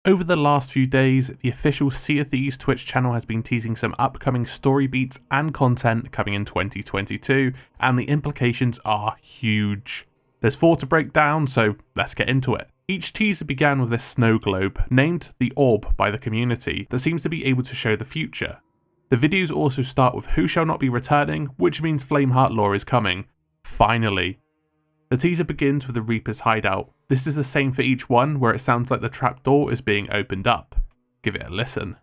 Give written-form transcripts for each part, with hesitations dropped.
Over the last few days, the official Sea of Thieves Twitch channel has been teasing some upcoming story beats and content coming in 2022, and the implications are huge. There's 4 to break down, so let's get into it. Each teaser began with this snow globe, named the Orb by the community, that seems to be able to show the future. The videos also start with who shall not be returning, which means Flameheart lore is coming. Finally. The teaser begins with the Reaper's hideout. This is the same for each one, where it sounds like the trapdoor is being opened up. Give it a listen.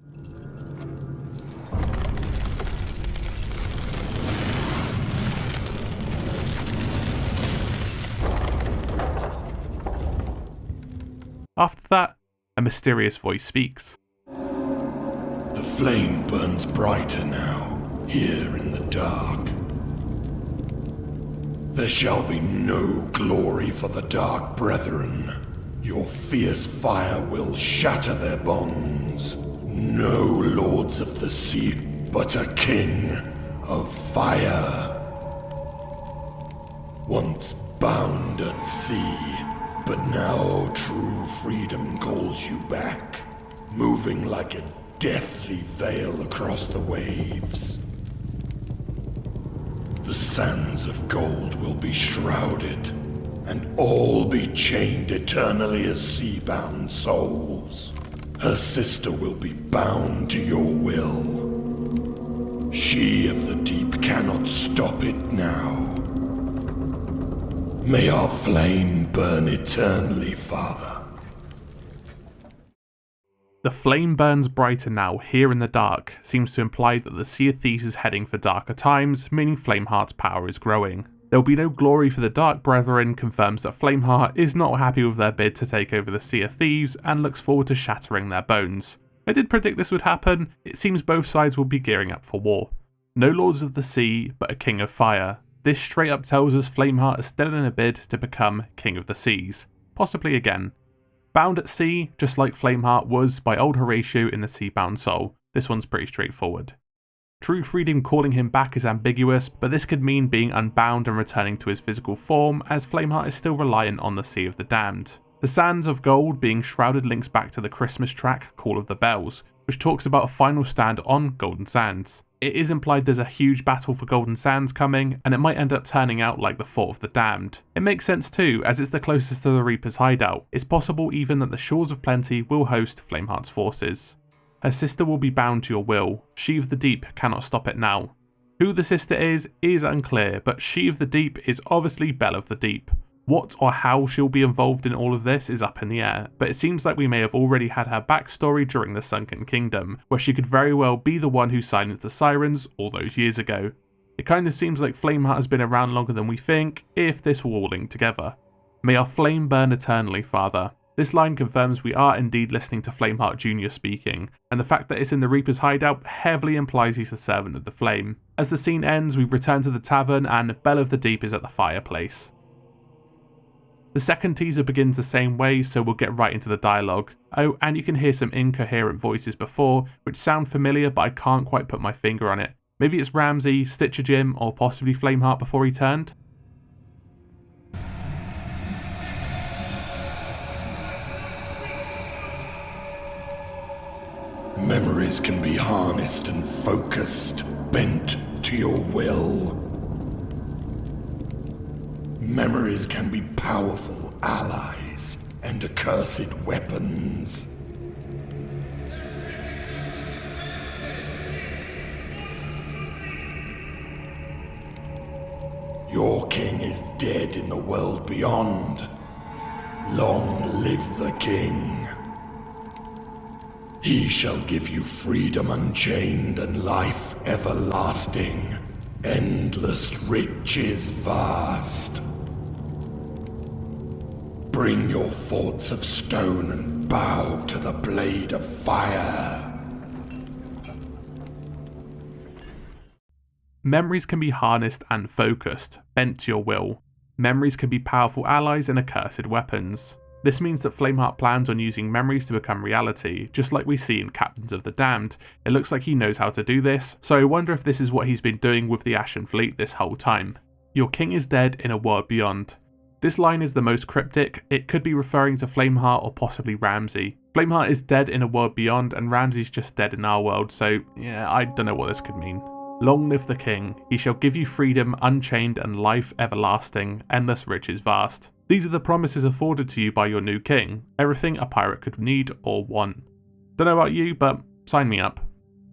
After that, a mysterious voice speaks. The flame burns brighter now, here in the dark. There shall be no glory for the Dark Brethren. Your fierce fire will shatter their bonds. No lords of the sea, but a king of fire. Once bound at sea, but now true freedom calls you back, moving like a deathly veil across the waves. The sands of gold will be shrouded, and all be chained eternally as sea-bound souls. Her sister will be bound to your will. She of the deep cannot stop it now. May our flame burn eternally, Father. The flame burns brighter now, here in the dark, seems to imply that the Sea of Thieves is heading for darker times, meaning Flameheart's power is growing. There will be no glory for the Dark Brethren confirms that Flameheart is not happy with their bid to take over the Sea of Thieves and looks forward to shattering their bones. I did predict this would happen. It seems both sides will be gearing up for war. No Lords of the Sea, but a King of Fire. This straight up tells us Flameheart is still in a bid to become King of the Seas. Possibly again. Bound at sea, just like Flameheart was by old Horatio in the Sea-Bound Soul. This one's pretty straightforward. True freedom calling him back is ambiguous, but this could mean being unbound and returning to his physical form, as Flameheart is still reliant on the Sea of the Damned. The sands of gold being shrouded links back to the Christmas track Call of the Bells, which talks about a final stand on Golden Sands. It is implied there's a huge battle for Golden Sands coming, and it might end up turning out like the Fort of the Damned. It makes sense too, as it's the closest to the Reaper's hideout. It's possible even that the Shores of Plenty will host Flameheart's forces. Her sister will be bound to your will. She of the Deep cannot stop it now. Who the sister is unclear, but She of the Deep is obviously Belle of the Deep. What or how she'll be involved in all of this is up in the air, but it seems like we may have already had her backstory during the Sunken Kingdom, where she could very well be the one who silenced the sirens all those years ago. It kinda seems like Flameheart has been around longer than we think, if this were all linked together. May our flame burn eternally, Father. This line confirms we are indeed listening to Flameheart Jr. speaking, and the fact that it's in the Reaper's hideout heavily implies he's the servant of the flame. As the scene ends, we return to the tavern and Belle of the Deep is at the fireplace. The second teaser begins the same way, so we'll get right into the dialogue. Oh, and you can hear some incoherent voices before, which sound familiar but I can't quite put my finger on it. Maybe it's Ramsey, Stitcher Jim, or possibly Flameheart before he turned? Memories can be harnessed and focused, bent to your will. Memories can be powerful allies and accursed weapons. Your king is dead in the world beyond. Long live the king. He shall give you freedom unchained and life everlasting. Endless riches vast. Bring your forts of stone and bow to the blade of fire. Memories can be harnessed and focused, bent to your will. Memories can be powerful allies and accursed weapons. This means that Flameheart plans on using memories to become reality, just like we see in Captains of the Damned. It looks like he knows how to do this, so I wonder if this is what he's been doing with the Ashen Fleet this whole time. Your king is dead in a world beyond. This line is the most cryptic. It could be referring to Flameheart or possibly Ramsay. Flameheart is dead in a world beyond and Ramsay's just dead in our world, so yeah, I don't know what this could mean. Long live the king. He shall give you freedom unchained and life everlasting, endless riches vast. These are the promises afforded to you by your new king. Everything a pirate could need or want. Don't know about you, but sign me up.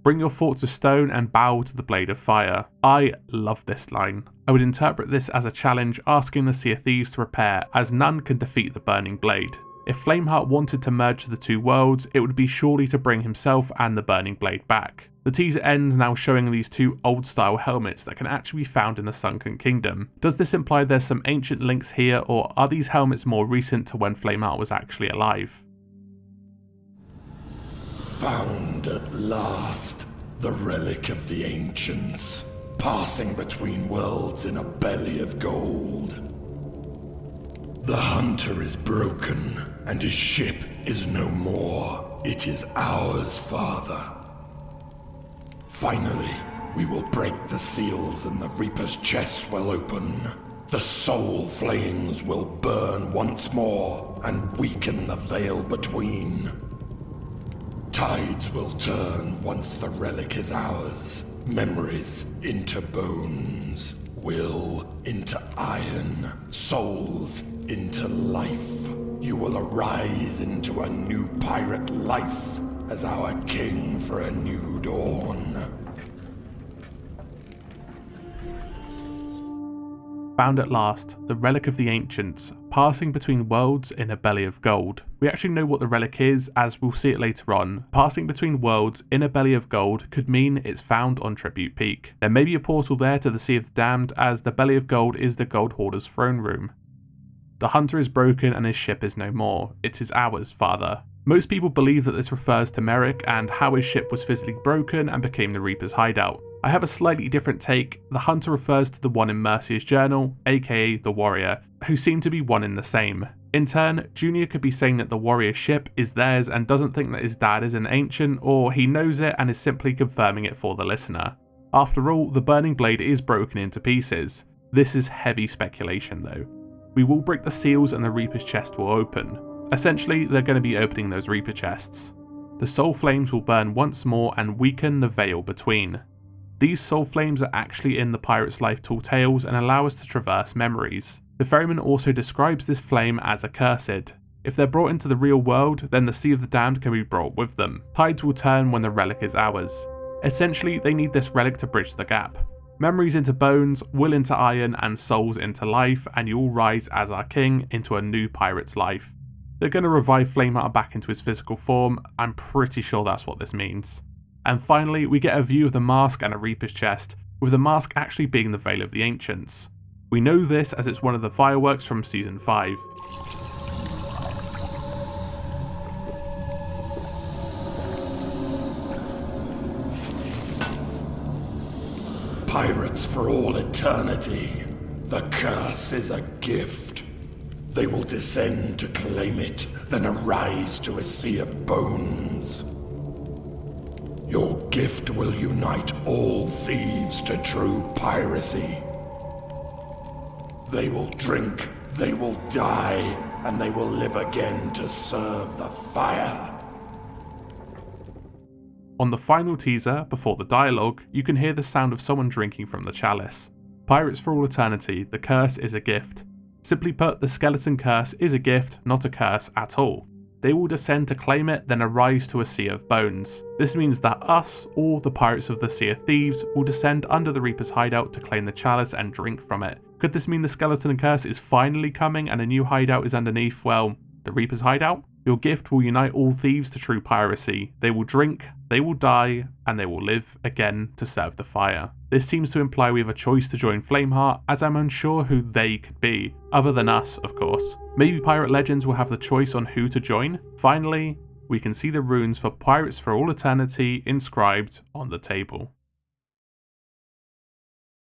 Bring your forts of stone and bow to the blade of fire. I love this line. I would interpret this as a challenge asking the Sea of Thieves to prepare, as none can defeat the burning blade. If Flameheart wanted to merge the two worlds, it would be surely to bring himself and the burning blade back. The teaser ends now showing these two old style helmets that can actually be found in the Sunken Kingdom. Does this imply there's some ancient links here, or are these helmets more recent to when Flameheart was actually alive? Found at last, the relic of the ancients, passing between worlds in a belly of gold. The hunter is broken, and his ship is no more. It is ours, Father. Finally, we will break the seals and the Reaper's chest will open. The soul flames will burn once more and weaken the veil between. Tides will turn once the relic is ours. Memories into bones. Will into iron. Souls into life. You will arise into a new pirate life as our king for a new dawn. Found at last, the relic of the ancients, passing between worlds in a belly of gold. We actually know what the relic is, as we'll see it later on. Passing between worlds in a belly of gold could mean it's found on Tribute Peak. There may be a portal there to the Sea of the Damned, as the belly of gold is the Gold Hoarder's throne room. The hunter is broken and his ship is no more. It is ours, Father. Most people believe that this refers to Merrick and how his ship was physically broken and became the Reaper's hideout. I have a slightly different take. The hunter refers to the one in Mercia's journal, aka the warrior, who seem to be one in the same. In turn, Junior could be saying that the warrior's ship is theirs and doesn't think that his dad is an ancient, or he knows it and is simply confirming it for the listener. After all, the burning blade is broken into pieces. This is heavy speculation though. We will break the seals and the Reaper's chest will open. Essentially, they're going to be opening those Reaper chests. The soul flames will burn once more and weaken the veil between. These soul flames are actually in the Pirate's Life Tall Tales and allow us to traverse memories. The ferryman also describes this flame as accursed. If they're brought into the real world, then the Sea of the Damned can be brought with them. Tides will turn when the relic is ours. Essentially, they need this relic to bridge the gap. Memories into bones, will into iron, and souls into life, and you all rise as our king into a new pirate's life. They're going to revive Flameheart back into his physical form. I'm pretty sure that's what this means. And finally, we get a view of the mask and a Reaper's chest, with the mask actually being the Veil of the Ancients. We know this as it's one of the fireworks from Season 5. Pirates for all eternity. The curse is a gift. They will descend to claim it, then arise to a sea of bones. Your gift will unite all thieves to true piracy. They will drink, they will die, and they will live again to serve the fire. On the final teaser, before the dialogue, you can hear the sound of someone drinking from the chalice. Pirates for all eternity, the curse is a gift. Simply put, the skeleton curse is a gift, not a curse at all. They will descend to claim it, then arise to a sea of bones. This means that us, or the pirates of the Sea of Thieves, will descend under the Reaper's hideout to claim the chalice and drink from it. Could this mean the skeleton curse is finally coming and a new hideout is underneath, well, the Reaper's hideout? Your gift will unite all thieves to true piracy. They will drink, they will die, and they will live again to serve the fire. This seems to imply we have a choice to join Flameheart, as I'm unsure who they could be, other than us, of course. Maybe Pirate Legends will have the choice on who to join. Finally, we can see the runes for Pirates for all eternity inscribed on the table.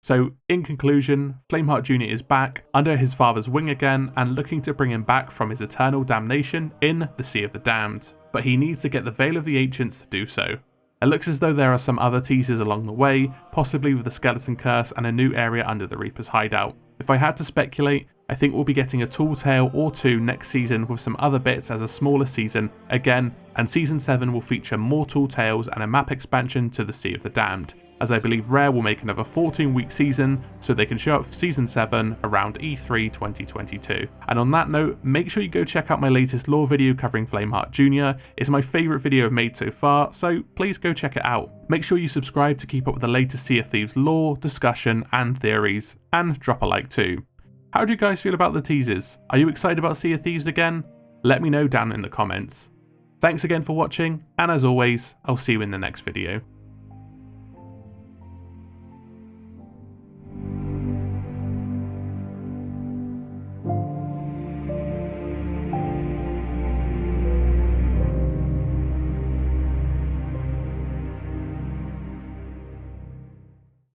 So, in conclusion, Flameheart Jr. is back, under his father's wing again, and looking to bring him back from his eternal damnation in the Sea of the Damned. But he needs to get the Veil of the Ancients to do so. It looks as though there are some other teasers along the way, possibly with the Skeleton Curse and a new area under the Reaper's hideout. If I had to speculate, I think we'll be getting a tall tale or two next season with some other bits as a smaller season again, and Season 7 will feature more tall tales and a map expansion to the Sea of the Damned, as I believe Rare will make another 14-week season so they can show up for Season 7 around E3 2022. And on that note, make sure you go check out my latest lore video covering Flameheart Jr. It's my favourite video I've made so far, so please go check it out. Make sure you subscribe to keep up with the latest Sea of Thieves lore, discussion and theories, and drop a like too. How do you guys feel about the teasers? Are you excited about Sea of Thieves again? Let me know down in the comments. Thanks again for watching, and as always, I'll see you in the next video.